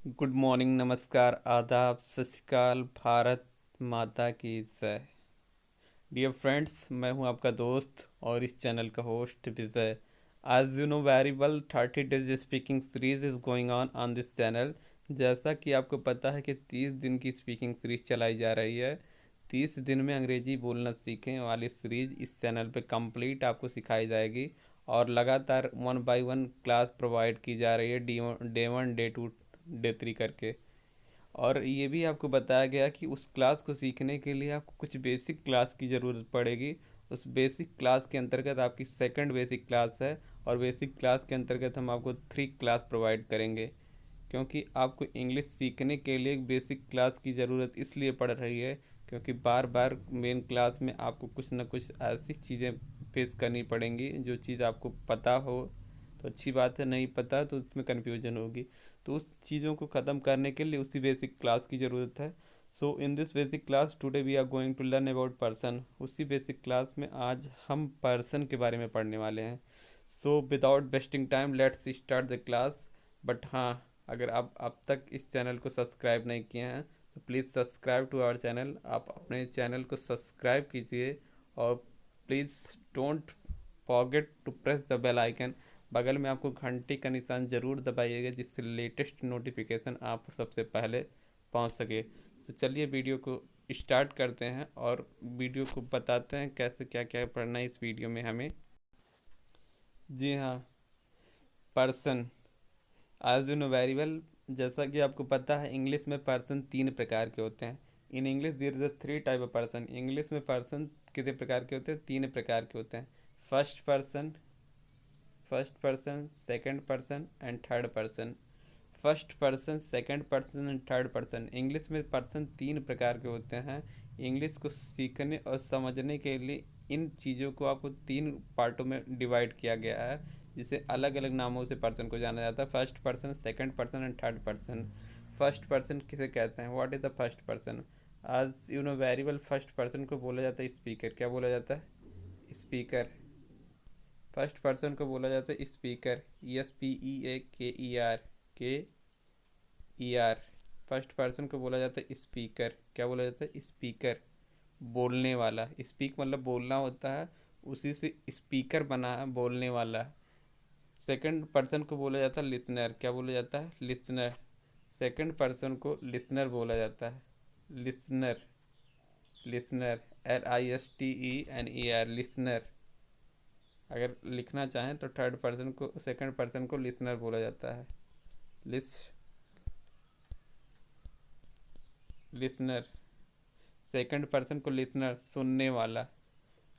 Good morning, नमस्कार, आदाब, सत श्री अकाल। भारत माता की जय। डियर फ्रेंड्स, मैं हूं आपका दोस्त और इस चैनल का होस्ट विजय। आज you know very well 30 days speaking series is going on this channel. जैसा कि आपको पता है कि 30 दिन की स्पीकिंग सीरीज चलाई जा रही है। 30 दिन में अंग्रेजी बोलना सीखें वाली सीरीज इस चैनल पे कंप्लीट आपको सिखाई जाएगी। और लगातार 1 बाय 1 क्लास प्रोवाइड की जा रही है, डे 1 डे 2 डे 3 करके। और ये भी आपको बताया गया कि उस क्लास को सीखने के लिए आपको कुछ बेसिक क्लास की ज़रूरत पड़ेगी। उस बेसिक क्लास के अंतर्गत आपकी सेकंड बेसिक क्लास है। और बेसिक क्लास के अंतर्गत हम आपको 3 क्लास प्रोवाइड करेंगे, क्योंकि आपको इंग्लिश सीखने के लिए एक बेसिक क्लास की ज़रूरत इसलिए पड़ रही है क्योंकि बार बार मेन क्लास में आपको कुछ ना कुछ ऐसी चीज़ें फेस करनी पड़ेंगी जो चीज़ आपको पता हो तो अच्छी बात है, नहीं पता तो उसमें कन्फ्यूजन होगी। तो उस चीज़ों को ख़त्म करने के लिए उसी बेसिक क्लास की ज़रूरत है। So in this basic class today we are going to learn about person. उसी बेसिक क्लास में आज हम पर्सन के बारे में पढ़ने वाले हैं। So without wasting time let's start the class. But हाँ, अगर आप अब तक इस चैनल को सब्सक्राइब नहीं किए हैं तो please subscribe to our channel. आप अपने चैनल को सब्सक्राइब कीजिए और please don't forget to press the bell icon. बगल में आपको घंटी का निशान ज़रूर दबाइएगा जिससे लेटेस्ट नोटिफिकेशन आप सबसे पहले पहुंच सके। तो चलिए वीडियो को स्टार्ट करते हैं और वीडियो को बताते हैं कैसे क्या क्या पढ़ना है इस वीडियो में हमें। जी हाँ, पर्सन। आज यू नो वेरी वेल, जैसा कि आपको पता है इंग्लिश में पर्सन 3 प्रकार के होते हैं। In English there is 3 type of person. English में पर्सन कितने प्रकार के होते हैं? 3 प्रकार के होते हैं। First person, second person and third person. First person, second person and third person. English में पर्सन 3 प्रकार के होते हैं। इंग्लिश को सीखने और समझने के लिए इन चीज़ों को आपको 3 पार्टों में डिवाइड किया गया है, जिसे अलग अलग नामों से पर्सन को जाना जाता है। First person, second person and third person. First person किसे कहते हैं? What is the first person? आज you know very well, first person को बोला जाता है स्पीकर। क्या बोला जाता है? स्पीकर। फर्स्ट पर्सन को बोला जाता है स्पीकर। SPEAKER। फर्स्ट पर्सन को बोला जाता है स्पीकर। क्या बोला जाता है? स्पीकर, बोलने वाला। स्पीक मतलब बोलना होता है, उसी से स्पीकर बना है, बोलने वाला। सेकंड पर्सन को बोला जाता है लिसनर। क्या बोला जाता है? लिसनर। सेकंड पर्सन को लिसनर बोला जाता है। Listener, listener, LISTENER, listener. अगर लिखना चाहें तो थर्ड पर्सन को, सेकंड पर्सन को लिसनर बोला जाता है। लिस लिसनर। सेकंड पर्सन को लिसनर, सुनने वाला।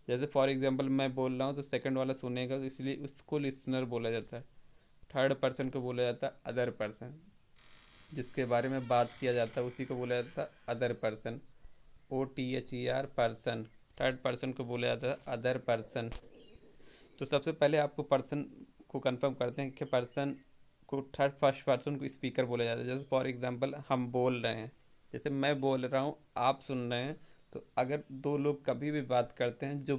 जैसे फॉर एग्जांपल मैं बोल रहा हूँ तो सेकंड वाला सुनेगा, तो इसलिए उसको लिसनर बोला जाता है। थर्ड पर्सन को बोला जाता है अदर पर्सन। जिसके बारे में बात किया जाता है उसी को बोला जाता है other person. OTHER, person. Third person को बोला जाता है अदर पर्सन। तो सबसे पहले आपको पर्सन को कंफर्म करते हैं कि पर्सन को थर्ड फर्स्ट पर्सन को स्पीकर बोला जाता है। जैसे फॉर एग्जांपल हम बोल रहे हैं, जैसे मैं बोल रहा हूँ, आप सुन रहे हैं। तो अगर 2 लोग कभी भी बात करते हैं, जो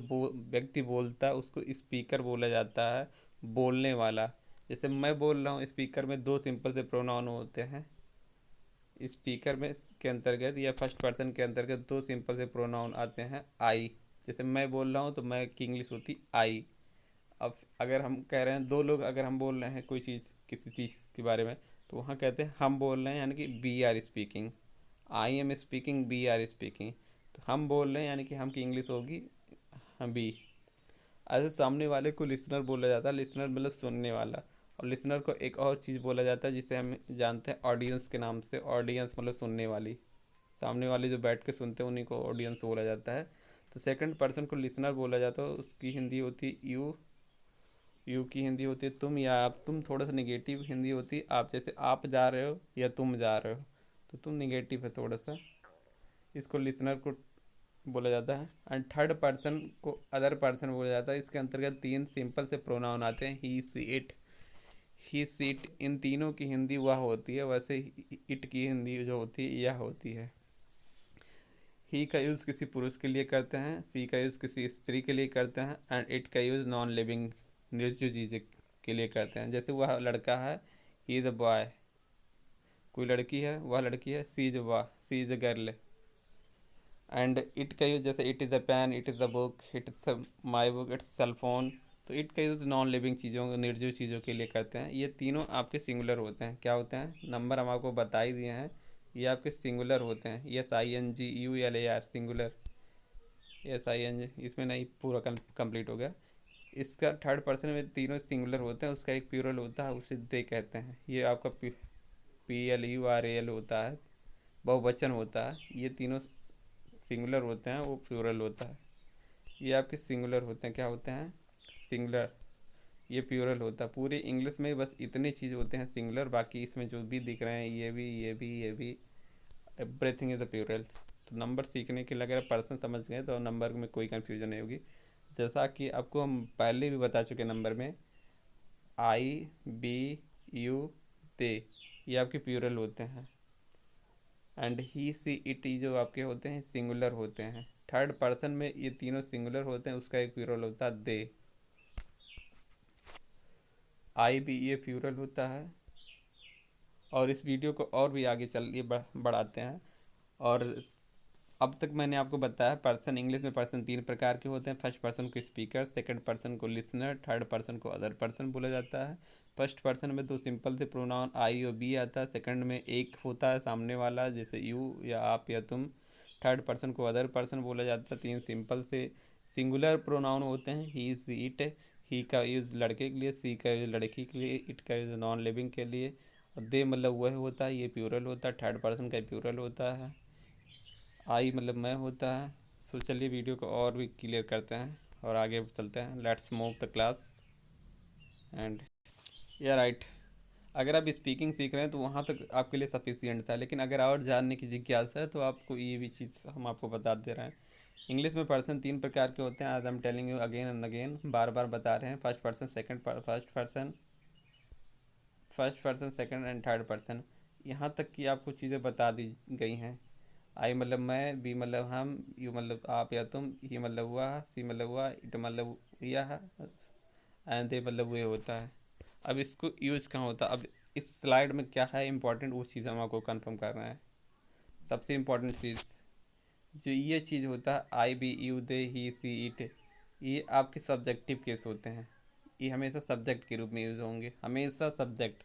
व्यक्ति बोलता है उसको स्पीकर बोला जाता है, बोलने वाला। जैसे मैं बोल रहा हूँ, स्पीकर में 2 सिंपल से प्रोनाउन होते हैं। स्पीकर में के अंतर्गत या फर्स्ट पर्सन के अंतर्गत 2 सिंपल से प्रोनाउन आते हैं। आई, जैसे मैं बोल रहा हूँ तो मैं की इंग्लिश होती आई। अब अगर हम कह रहे हैं 2 लोग अगर हम बोल रहे हैं कोई चीज़, किसी चीज़ के बारे में, तो वहाँ कहते हैं हम बोल रहे हैं, यानी कि we are speaking. I am speaking, we are speaking. तो हम बोल रहे हैं यानी कि हम की इंग्लिश होगी हम बी। ऐसे सामने वाले को लिसनर बोला जाता है। लिसनर मतलब सुनने वाला। और लिसनर को एक और चीज़ बोला जाता है जिसे हम जानते हैं ऑडियंस के नाम से। ऑडियंस मतलब सुनने वाली, सामने वाले जो बैठ के सुनते हैं उन्हीं को ऑडियंस बोला जाता है। तो सेकंड पर्सन को लिसनर बोला जाता है, उसकी हिंदी होती है यू। यू की हिंदी होती है तुम या आप। तुम थोड़ा सा निगेटिव हिंदी होती है आप। जैसे आप जा रहे हो या तुम जा रहे हो, तो तुम निगेटिव है थोड़ा सा। इसको लिसनर को बोला जाता है। एंड थर्ड पर्सन को अदर पर्सन बोला जाता है। इसके अंतर्गत 3 सिंपल से प्रोनाउन आते हैं। ही, she, it. He, she, it, इन तीनों की हिंदी वह होती है, वैसे इट की हिंदी जो होती है यह होती है। ही का यूज़ किसी पुरुष के लिए करते हैं, सी का यूज़ किसी स्त्री के लिए करते हैं, एंड इट का यूज़ नॉन लिविंग निर्जीव चीज़ के लिए करते हैं। जैसे वह लड़का है, ही इज़ अ बॉय। कोई लड़की है, वह लड़की है, she is a girl. And it का यूज जैसे it is a pen, it is the book, it is my book, it's cell phone. तो इट का यूज़ नॉन लिविंग चीज़ों, निर्जीव चीज़ों के लिए करते हैं। ये तीनों आपके सिंगुलर होते हैं। क्या होते हैं? नंबर हम आपको बता ही दिए हैं, ये आपके सिंगुलर होते हैं। SINGULAR सिंगुलर, SING इसमें नहीं, पूरा कंप्लीट हो गया। इसका थर्ड पर्सन में तीनों सिंगुलर होते हैं, उसका एक प्लूरल होता है, उसे दे कहते हैं। ये आपका PLURAL होता है, बहुवचन होता है। ये तीनों सिंगुलर होते हैं, वो प्लूरल होता है। ये आपके सिंगुलर होते हैं। क्या होते हैं? सिंगुलर। ये प्लूरल होता है। पूरे इंग्लिश में बस इतनी चीज़ होते हैं सिंगुलर, बाकी इसमें जो भी दिख रहे हैं, ये भी एवरीथिंग इज़ अ प्लूरल। तो नंबर सीखने के लिए अगर पर्सन समझ गए तो नंबर में कोई कन्फ्यूजन नहीं होगी। जैसा कि आपको हम पहले भी बता चुके नंबर में, I, B, U, दे, ये आपके प्लूरल होते हैं। एंड ही सी इट जो आपके होते हैं सिंगुलर होते हैं। थर्ड पर्सन में ये तीनों सिंगुलर होते हैं, उसका एक प्लूरल होता है दे। आई भी ये प्लूरल होता है। और इस वीडियो को और भी आगे चलिए बढ़ाते हैं। और अब तक मैंने आपको बताया पर्सन, इंग्लिश में पर्सन तीन प्रकार के होते हैं। फर्स्ट पर्सन को स्पीकर, सेकंड पर्सन को लिसनर, थर्ड पर्सन को अदर पर्सन बोला जाता है। फर्स्ट पर्सन में दो सिंपल से प्रोनाउन आई और बी आता है। सेकंड में एक होता है सामने वाला, जैसे यू या आप या तुम। थर्ड पर्सन को अदर पर्सन बोला जाता है। तीन सिंपल से सिंगुलर प्रोनाउन होते हैं, ही इज इट। ही का यूज़ लड़के के लिए, सी का यूज़ लड़की के लिए, इट का यूज़ नॉन लिविंग के लिए, और दे मतलब वह होता है, ये प्लूरल होता है। थर्ड पर्सन का प्लूरल होता है। आई मतलब मैं होता है। सो चलिए वीडियो को और भी क्लियर करते हैं और आगे चलते हैं। Let's move the class. And या राइट, अगर आप स्पीकिंग सीख रहे हैं तो वहाँ तक आपके लिए सफिशियंट था, लेकिन अगर और जानने की जिज्ञासा है तो आपको ये भी चीज़ हम आपको बता दे रहे हैं। इंग्लिश में पर्सन तीन प्रकार के होते हैं, आज I am telling you again and again, बार बार बता रहे हैं। First person, second and third person. यहाँ तक कि आपको चीज़ें बता दी गई हैं। आई मतलब मैं, बी मतलब हम, यू मतलब आप या तुम, ही मतलब वह, सी मतलब वह, इट मतलब यह, एंड दे मतलब वे होता है। अब इसको यूज़ कहाँ होता है? अब इस स्लाइड में क्या है इंपॉर्टेंट, वो चीज़ हम आपको कंफर्म करना है। सबसे इम्पोर्टेंट चीज़ जो ये चीज़ होता है, I we you they he she it, ये आपके सब्जेक्टिव केस होते हैं। ये हमेशा सब्जेक्ट के रूप में यूज़ होंगे, हमेशा सब्जेक्ट।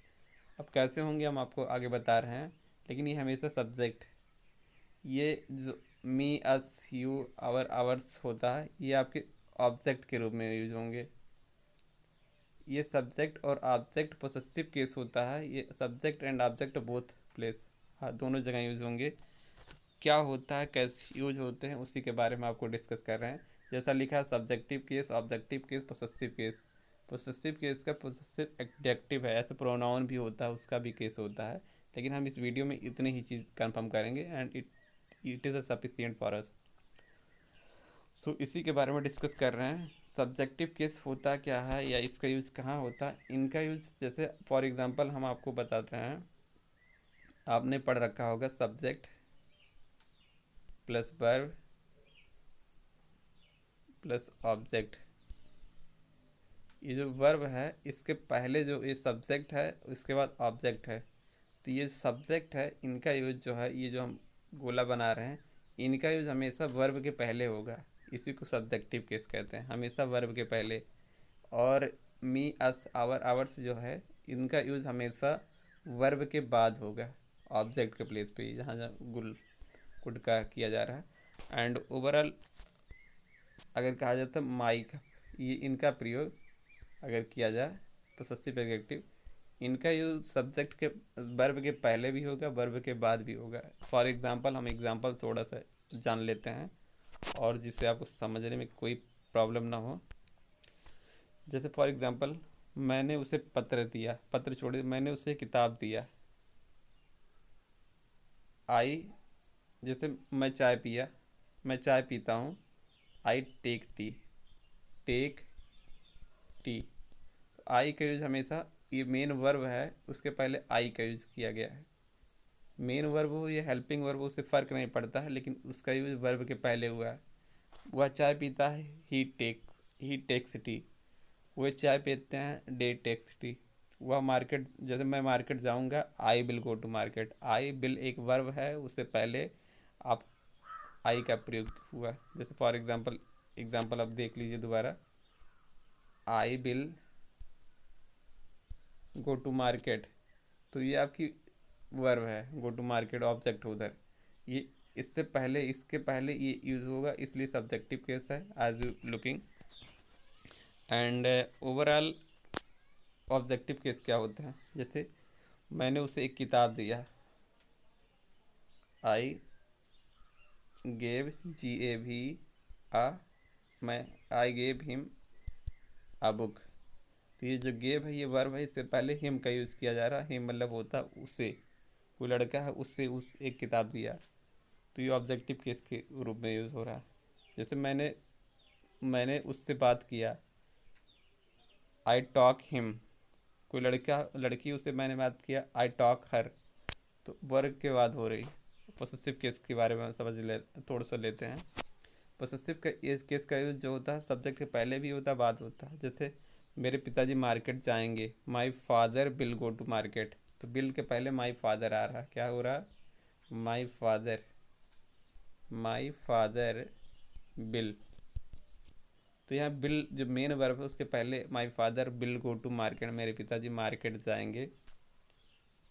अब कैसे होंगे हम आपको आगे बता रहे हैं, लेकिन ये हमेशा सब्जेक्ट। ये जो मी, अस, यू, आवर, आवर्स होता है, ये आपके ऑब्जेक्ट के रूप में यूज होंगे। ये सब्जेक्ट और ऑब्जेक्ट पोसेसिव केस होता है। ये subject and object both place, हाँ दोनों जगह यूज होंगे। क्या होता है, कैसे यूज होते हैं, उसी के बारे में आपको डिस्कस कर रहे हैं। जैसा लिखा है subjective case, objective case, possessive case. Possessive case का पोसेसिव एडजेक्टिव है, ऐसे प्रोनाउन भी होता है, उसका भी केस होता है। लेकिन हम इस वीडियो में इतनी ही चीज़ कंफर्म करेंगे and it is a sufficient for us. So इसी के बारे में डिस्कस कर रहे हैं। सब्जेक्टिव केस होता क्या है या इसका यूज़ कहाँ होता है, इनका यूज़ जैसे फॉर एग्जांपल हम आपको बता रहे हैं। आपने पढ़ रखा होगा subject plus verb plus object. ये जो वर्ब है इसके पहले जो ये सब्जेक्ट है, उसके बाद ऑब्जेक्ट है। तो ये सब्जेक्ट है, इनका यूज जो है, ये जो हम गोला बना रहे हैं, इनका यूज हमेशा वर्ब के पहले होगा। इसी को सब्जेक्टिव केस कहते हैं, हमेशा वर्ब के पहले। और मी, अस, आवर, आवर्स जो है, इनका यूज हमेशा वर्ब के बाद होगा, ऑब्जेक्ट के प्लेस पे, जहाँ जहाँ गुड का किया जा रहा है। एंड ओवरऑल अगर कहा जाता है माई का, ये इनका प्रयोग अगर किया जाए पोसेसिव एडजेक्टिव, इनका यूज सब्जेक्ट के, वर्ब के पहले भी होगा, वर्ब के बाद भी होगा। फॉर एग्जांपल हम एग्जांपल थोड़ा सा जान लेते हैं और जिससे आपको समझने में कोई प्रॉब्लम ना हो। जैसे फॉर एग्जांपल मैंने उसे पत्र दिया, पत्र छोड़े, मैंने उसे किताब दिया। आई, जैसे मैं चाय पिया, मैं चाय पीता हूँ। I take tea, take tea. I का यूज हमेशा, ये मेन वर्ब है, उसके पहले आई का यूज किया गया है। मेन वर्ब हो या हेल्पिंग वर्ब हो, उससे फ़र्क नहीं पड़ता है, लेकिन उसका यूज वर्ब के पहले हुआ है। वह चाय पीता है, ही टेक्स टी। वह चाय पीते हैं, डे टेक्स टी। वह मार्केट, जैसे मैं मार्केट जाऊंगा, I will go to market. I will एक वर्ब है, उससे पहले आप आई का प्रयोग हुआ। जैसे फॉर एग्जांपल, एग्जांपल आप देख लीजिए दोबारा, I will go to market, तो ये आपकी वर्ब है, गो टू मार्केट ऑब्जेक्ट उधर। ये इससे पहले, इसके पहले ये यूज़ होगा, इसलिए सब्जेक्टिव केस है, आज you looking. And overall objective case क्या होता है, जैसे मैंने उसे एक किताब दिया, आई गेव, जी ए वी आ, मैं I gave him a book. तो ये जो गेव है ये वर्ब है, इससे पहले हिम का यूज़ किया जा रहा है। हिम मतलब होता है उसे, कोई लड़का है उससे उस एक किताब दिया, तो ये ऑब्जेक्टिव केस के रूप में यूज़ हो रहा है। जैसे मैंने मैंने उससे बात किया, आई टॉक हिम, कोई लड़का लड़की उससे मैंने बात किया, आई टॉक हर, तो वर्ग के बाद हो रही। पोसेसिव केस के बारे में समझ ले, थोड़ा सा लेते हैं। पोसेसिव का इस केस का यूज जो होता है सब्जेक्ट के पहले भी होता है, बाद होता है। जैसे मेरे पिताजी मार्केट जाएंगे, my father will go to market, तो बिल के पहले माई फादर आ रहा है, क्या हो रहा है, my father, my father will. तो यहाँ बिल जो मेन वर्ब है उसके पहले my father will go to market, मेरे पिताजी मार्केट जाएंगे,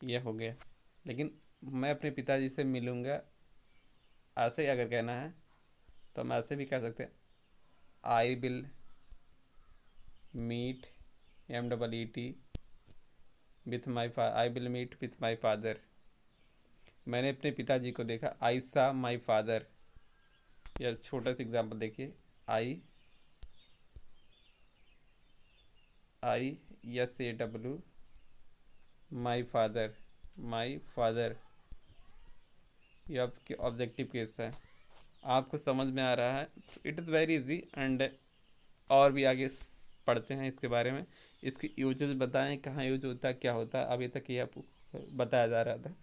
ये हो गया। लेकिन मैं अपने पिताजी से मिलूँगा, ऐसे ही अगर कहना है तो हम ऐसे भी कह सकते हैं, I will meet, M double E T, with my I will meet with my father. मैंने अपने पिताजी को देखा, आई सा माई फादर। या छोटा सा एग्जांपल देखिए, I I S A W, my father, my father. ये आपके ऑब्जेक्टिव केस है। आपको समझ में आ रहा है, it is very easy. And और भी आगे पढ़ते हैं इसके बारे में, इसकी यूजेस बताएं, कहाँ यूज होता है, क्या होता है, अभी तक ये आपको बताया जा रहा था।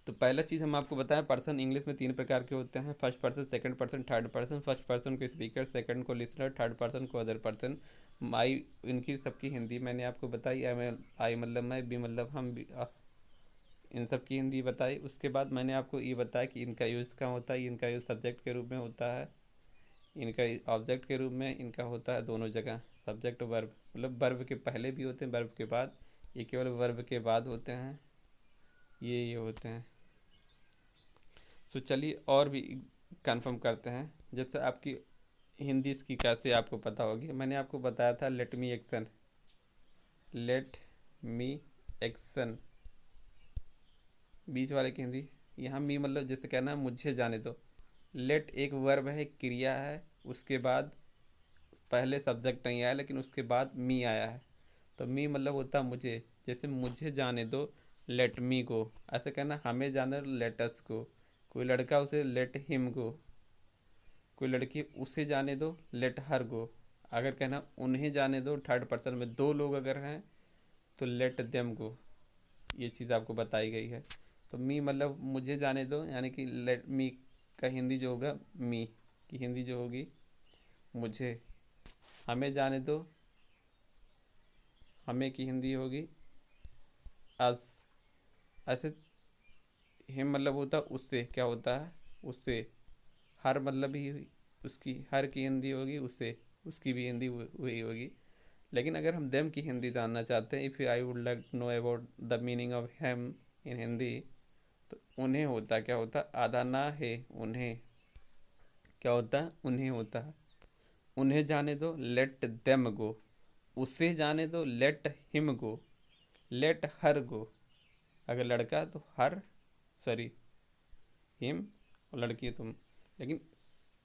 तो पहला चीज़ हम आपको बताएं, पर्सन इंग्लिश में तीन प्रकार के होते हैं, first person, second person, third person. First person को स्पीकर, सेकंड को लिसनर, थर्ड पर्सन को अदर पर्सन। माई, इनकी सबकी हिंदी मैंने आपको बताई, आई मतलब मैं, बी मतलब हम, भी इन सब की हिंदी बताई। उसके बाद मैंने आपको ये बताया कि इनका यूज़ कहाँ होता है, इनका यूज़ सब्जेक्ट के रूप में होता है, इनका ऑब्जेक्ट के रूप में इनका होता है दोनों जगह, सब्जेक्ट और वर्ब, मतलब वर्ब के पहले भी होते हैं, वर्ब के बाद, ये केवल वर्ब के बाद होते हैं, ये होते हैं। सो चलिए और भी कंफर्म करते हैं। जैसे आपकी हिंदी इसकी कैसे आपको पता होगी, मैंने आपको बताया था let me action, let me action, बीच वाले की हिंदी। यहाँ मी मतलब जैसे कहना है मुझे जाने दो, लेट एक वर्ब है, एक क्रिया है, उसके बाद पहले सब्जेक्ट नहीं आया लेकिन उसके बाद मी आया है, तो मी मतलब होता है मुझे। जैसे मुझे जाने दो, लेट मी गो, ऐसे कहना हमें जाने दो, लेट अस गो। कोई लड़का उसे लेट हिम गो, कोई लड़की उसे जाने दो, लेट हर गो। अगर कहना उन्हें जाने दो, थर्ड पर्सन में दो लोग अगर हैं तो लेट देम गो। ये चीज़ आपको बताई गई है। तो मी मतलब मुझे जाने दो, यानी कि लेट मी का हिंदी जो होगा, मी की हिंदी जो होगी मुझे। हमें जाने दो, हमें की हिंदी होगी अस। ऐसे हिम मतलब होता है उससे, क्या होता है उससे। हर मतलब भी उसकी, हर की हिंदी होगी उससे, उसकी भी हिंदी वही होगी। लेकिन अगर हम देम की हिंदी जानना चाहते हैं, if I would like to know about the meaning of him in Hindi, तो उन्हें होता, क्या होता, आधा ना है, उन्हें, क्या होता है, उन्हें होता है। उन्हें जाने दो, लेट देम गो। उसे जाने दो, let him go. Let her go, अगर लड़का है तो हर, सॉरी हिम, और लड़की है तुम। लेकिन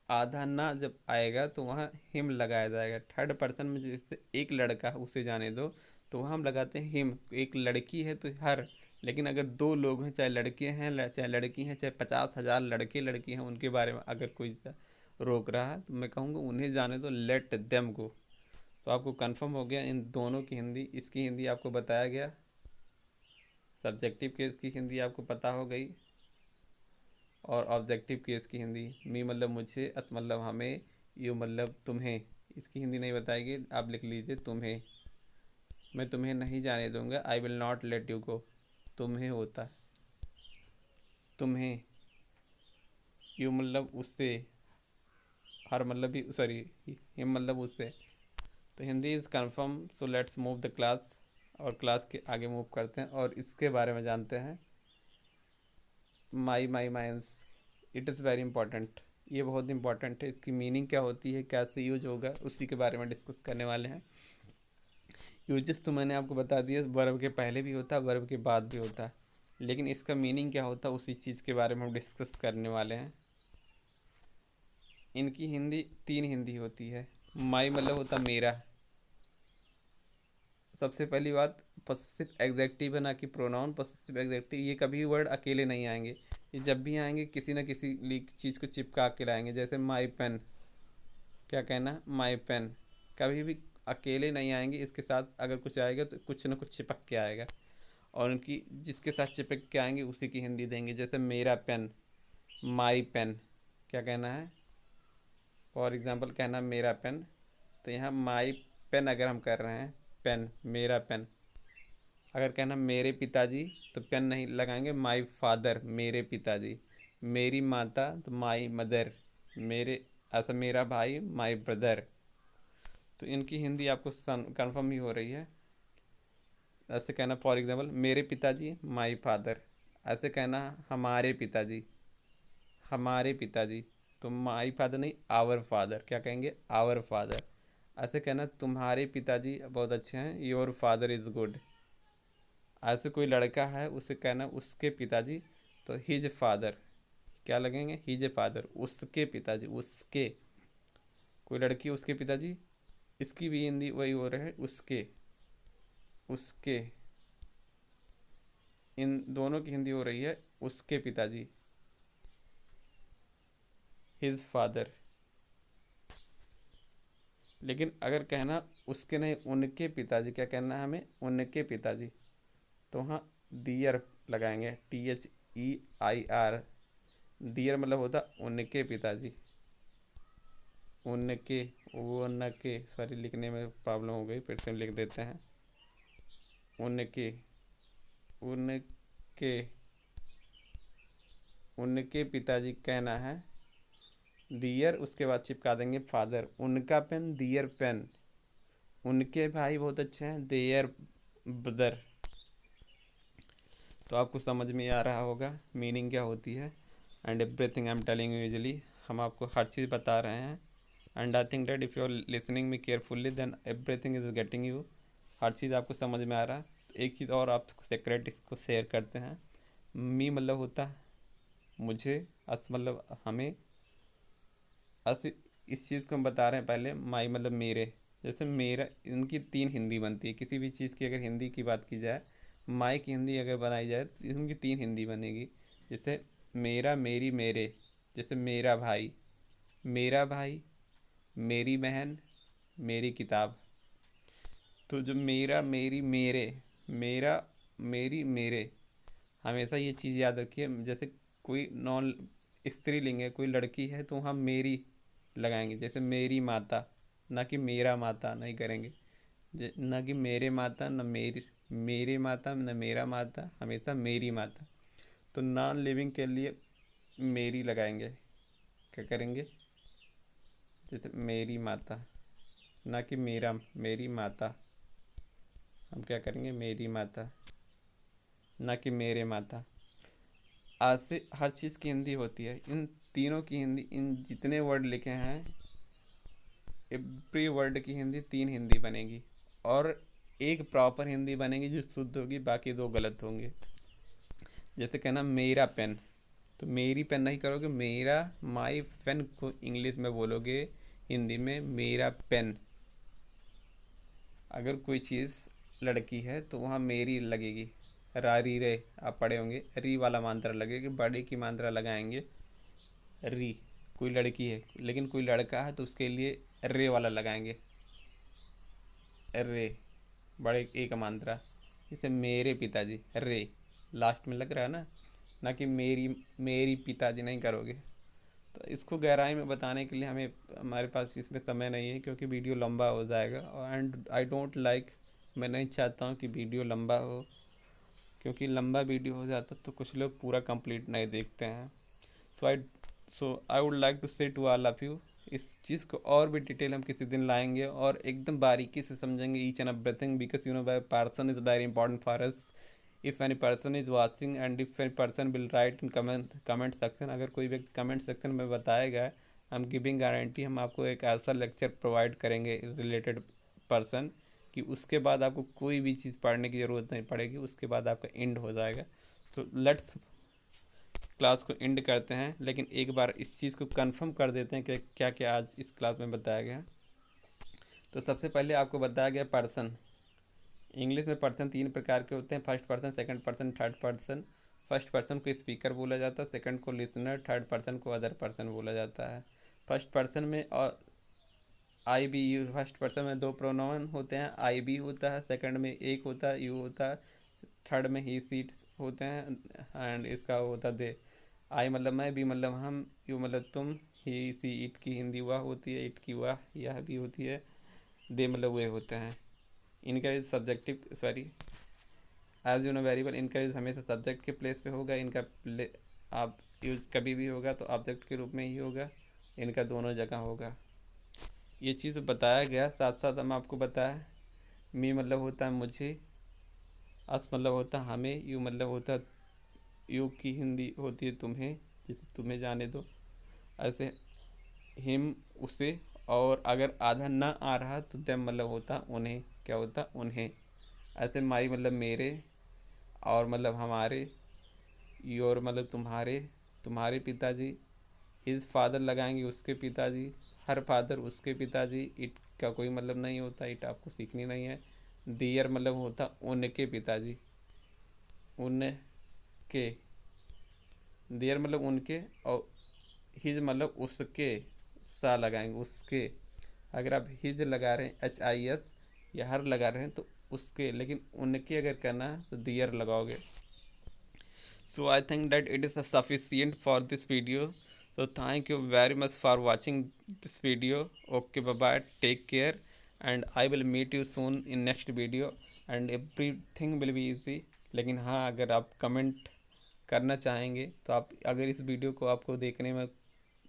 आधा ना जब आएगा तो वहाँ हिम लगाया जाएगा। थर्ड पर्सन में जैसे एक लड़का है उसे जाने दो, तो वहाँ हम लगाते हैं हिम। एक लड़की है तो हर। लेकिन अगर दो लोग हैं, चाहे लड़के हैं चाहे लड़की हैं, चाहे 50,000 लड़के लड़की हैं, उनके बारे में अगर कोई रोक रहा है तो मैं कहूँगा उन्हें जाने दो, लेट देम गो। तो आपको कंफर्म हो गया इन दोनों की हिंदी। इसकी हिंदी आपको बताया गया, सब्जेक्टिव केस की हिंदी आपको पता हो गई, और ऑब्जेक्टिव केस की हिंदी, मी मतलब मुझे, अस मतलब हमें, यू मतलब तुम्हें। इसकी हिंदी नहीं बताएगी, आप लिख लीजिए तुम्हें। मैं तुम्हें नहीं जाने दूंगा, I will not let you go. तुम्हें होता है, तुम्हें, यू मतलब उससे, हर मतलब भी सॉरी, हिम मतलब उससे। तो Hindi is confirm, so let's move the class. और क्लास के आगे मूव करते हैं और इसके बारे में जानते हैं। My mines, it is very important. ये बहुत इंपॉर्टेंट है, इसकी मीनिंग क्या होती है, कैसे यूज होगा, उसी के बारे में डिस्कस करने वाले हैं। यूजेस तो मैंने आपको बता दिया, वर्ब के पहले भी होता है, वर्ब के बाद भी होता है, लेकिन इसका मीनिंग क्या होता है उसी चीज़ के बारे में हम डिस्कस करने वाले हैं। इनकी हिंदी तीन हिंदी होती है। माई मतलब होता मेरा। सबसे पहली बात, पॉसेसिव एग्जेक्टिव है ना कि प्रोनाउन। पॉसेसिव एग्जेक्टिव ये कभी वर्ड अकेले नहीं आएंगे, ये जब भी आएंगे किसी न किसी चीज़ को चिपका के लाएंगे। जैसे माई पेन, क्या कहना, माई पेन, कभी भी अकेले नहीं आएंगे, इसके साथ अगर कुछ आएगा तो कुछ ना कुछ चिपक के आएगा। और उनकी जिसके साथ चिपक के आएंगे उसी की हिंदी देंगे। जैसे मेरा पेन, माई पेन, क्या कहना है, फॉर एग्जांपल कहना मेरा पेन, तो यहाँ माई पेन अगर हम कर रहे हैं, पेन मेरा पेन। अगर कहना मेरे पिताजी, तो पेन नहीं लगाएंगे, माई फादर मेरे पिताजी। मेरी माता तो माई मदर, मेरे ऐसा मेरा भाई माई ब्रदर। तो इनकी हिंदी आपको कंफर्म ही हो रही है। ऐसे कहना फॉर एग्जांपल मेरे पिताजी माई फादर। ऐसे कहना हमारे पिताजी, हमारे पिताजी, तो माई फादर नहीं, आवर फादर, क्या कहेंगे, आवर फादर। ऐसे कहना तुम्हारे पिताजी बहुत अच्छे हैं, योर फादर इज़ गुड। ऐसे कोई लड़का है उसे कहना उसके पिताजी, तो हिज फादर, क्या लगेंगे, हिज फादर, उसके पिताजी, उसके। कोई लड़की उसके पिताजी, इसकी भी हिंदी वही हो रहा है, उसके, उसके। इन दोनों की हिंदी हो रही है उसके पिताजी, हिज फादर। लेकिन अगर कहना उसके नहीं, उनके पिताजी, क्या कहना है हमें, उनके पिताजी, तो वहाँ दियर लगाएंगे, THEIR। दियर मतलब होता उनके पिताजी, उनके, वो उनके, सॉरी लिखने में प्रॉब्लम हो गई, फिर से हम लिख देते हैं, उनके, उनके, उनके पिताजी कहना है दियर, उसके बाद चिपका देंगे फादर। उनका पेन, दियर पेन। उनके भाई बहुत अच्छे हैं, देयर ब्रदर। तो आपको समझ में आ रहा होगा मीनिंग क्या होती है। And everything I am telling you usually, हम आपको हर चीज़ बता रहे हैं। And I think that if you are listening me carefully then everything is getting you. हर चीज़ आपको समझ में आ रहा है। एक चीज़ और आपको सेक्रेट इसको शेयर करते हैं। मी मतलब होता है मुझे, अस मतलब हमें, अस इस चीज़ को हम बता रहे हैं पहले। माई मतलब मेरे। जैसे मेरा, इनकी तीन हिंदी बनती है। किसी भी चीज़ की अगर हिंदी की बात की जाए, माई की हिंदी अगर बनाई जाए तो इनकी तीन हिंदी बनेगी। जैसे मेरा, मेरी, मेरे। जैसे मेरा भाई, मेरा भाई, मेरी बहन, मेरी किताब। तो जो मेरा, मेरी, मेरे, मेरा, मेरी, मेरे, हमेशा ये चीज़ याद रखिए। जैसे कोई नॉन स्त्रीलिंग है, कोई लड़की है, तो हम मेरी लगाएंगे। जैसे मेरी माता, ना कि मेरा माता नहीं करेंगे। ना कि मेरे माता, ना मेरी, मेरे माता, ना मेरा माता, हमेशा मेरी माता। तो नॉन लिविंग के लिए मेरी लगाएंगे, क्या करेंगे, जैसे मेरी माता, ना कि मेरा, मेरी माता, हम क्या करेंगे, मेरी माता, ना कि मेरे माता। आज से हर चीज़ की हिंदी होती है। इन तीनों की हिंदी, इन जितने वर्ड लिखे हैं, एवरी वर्ड की हिंदी तीन हिंदी बनेगी। और एक प्रॉपर हिंदी बनेगी जो शुद्ध होगी, बाकी दो गलत होंगे। जैसे कहना मेरा पेन, तो मेरी पेन नहीं करोगे, मेरा, माई पेन को इंग्लिश में बोलोगे, हिंदी में मेरा पेन। अगर कोई चीज़ लड़की है तो वहाँ मेरी लगेगी, रा री रे, आप पढ़े होंगे, री वाला मात्रा लगेगी, बड़े की मात्रा लगाएंगे री। कोई लड़की है, लेकिन कोई लड़का है तो उसके लिए रे वाला लगाएंगे, रे, बड़े ए का मात्रा। जैसे मेरे पिताजी, रे लास्ट में लग रहा है ना, ना कि मेरी, मेरी पिताजी नहीं करोगे। तो इसको गहराई में बताने के लिए हमारे पास इसमें समय नहीं है, क्योंकि वीडियो लंबा हो जाएगा। एंड आई डोंट लाइक मैं नहीं चाहता हूँ कि वीडियो लंबा हो, क्योंकि लंबा वीडियो हो जाता तो कुछ लोग पूरा कंप्लीट नहीं देखते हैं। सो आई सो आई वुड लाइक टू से टू ऑल ऑफ यू, इस चीज़ को और भी डिटेल हम किसी दिन लाएंगे और एकदम बारीकी से समझेंगे each and everything, because you know why person is very important for us. If any person is watching and if any person will write in comment section, अगर कोई व्यक्ति कमेंट सेक्शन में बताएगा, आई एम गिविंग गारंटी, हम आपको एक ऐसा lecture provide करेंगे रिलेटेड पर्सन कि उसके बाद आपको कोई भी चीज़ पढ़ने की ज़रूरत नहीं पड़ेगी, उसके बाद आपका एंड हो जाएगा। सो लेट्स क्लास को एंड करते हैं, लेकिन एक बार इस चीज़ को कंफर्म कर देते हैं कि क्या क्या आज इस क्लास में बताया गया। तो सबसे पहले आपको बताया गया पर्सन। इंग्लिश में पर्सन 3 प्रकार के होते हैं, first person, second person, third person. First person को स्पीकर बोला जाता है, सेकंड को लिसनर, थर्ड पर्सन को अदर पर्सन बोला जाता है। फर्स्ट पर्सन में और आई बी यू, फर्स्ट पर्सन में 2 प्रोनाउन होते हैं, आई बी होता है, सेकंड में एक होता है, यू होता है, थर्ड में ही सीट होते हैं, एंड इसका होता है दे। आई मतलब मैं, बी मतलब हम, यू मतलब तुम, ही सी इट की हिंदी वह होती है, इट की वह यह भी होती है, दे मतलब वे होते हैं। इनका subjective sorry as you know very well, इनका यूज़ हमेशा सब्जेक्ट के प्लेस पे होगा, इनका आप यूज़ कभी भी होगा तो ऑब्जेक्ट के रूप में ही होगा, इनका दोनों जगह होगा। ये चीज़ बताया गया, साथ साथ हम आपको बताया मी मतलब होता है मुझे, अस मतलब होता है हमें, यू मतलब होता है, यू की हिंदी होती है तुम्हें, जिसे तुम्हें जाने दो, ऐसे हिम उसे, और अगर आधा ना आ रहा तो देम मतलब होता उन्हें, क्या होता उन्हें। ऐसे माई मतलब मेरे, और मतलब हमारे, योर मतलब तुम्हारे, तुम्हारे पिताजी, हिज फादर लगाएंगे उसके पिताजी, हर फादर उसके पिताजी, इट का कोई मतलब नहीं होता, इट आपको सीखनी नहीं है। दियर मतलब होता उनके पिताजी, उनके, दियर मतलब उनके, और हिज मतलब उसके, सा लगाएंगे उसके। अगर आप हिज लगा रहे हैं HIS या हर लगा रहे हैं तो उसके, लेकिन उनके अगर करना है तो दियर लगाओगे। So I think that it is sufficient for this video. So thank you very much for watching this video. Okay, bye bye, take care, and I will meet you soon in next video, and everything will be easy. लेकिन हाँ, अगर आप comment करना चाहेंगे तो आप, अगर इस वीडियो को आपको देखने में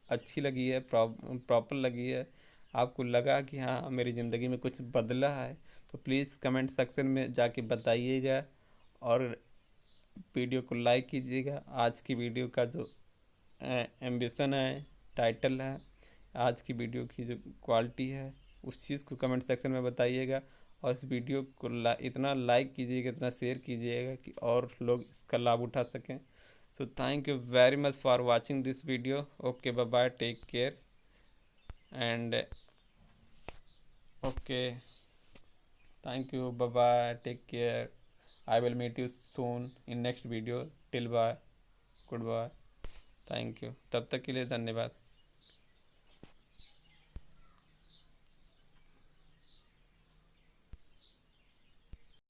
अच्छी लगी है, प्रॉपर लगी है, आपको लगा कि हाँ मेरी ज़िंदगी में कुछ बदला है, तो प्लीज़ कमेंट सेक्शन में जाके बताइएगा, और वीडियो को लाइक कीजिएगा। आज की वीडियो का जो एम्बिशन है, टाइटल है, आज की वीडियो की जो क्वालिटी है, उस चीज़ को कमेंट सेक्शन में बताइएगा, और इस वीडियो को इतना लाइक कीजिएगा, इतना शेयर कीजिएगा कि और लोग इसका लाभ उठा सकें। So thank you very much for watching this video. Okay, bye bye, take care, and okay, thank you, bye bye, take care, I will meet you soon in next video, till bye, goodbye, thank you, तब तक के लिए धन्यवाद।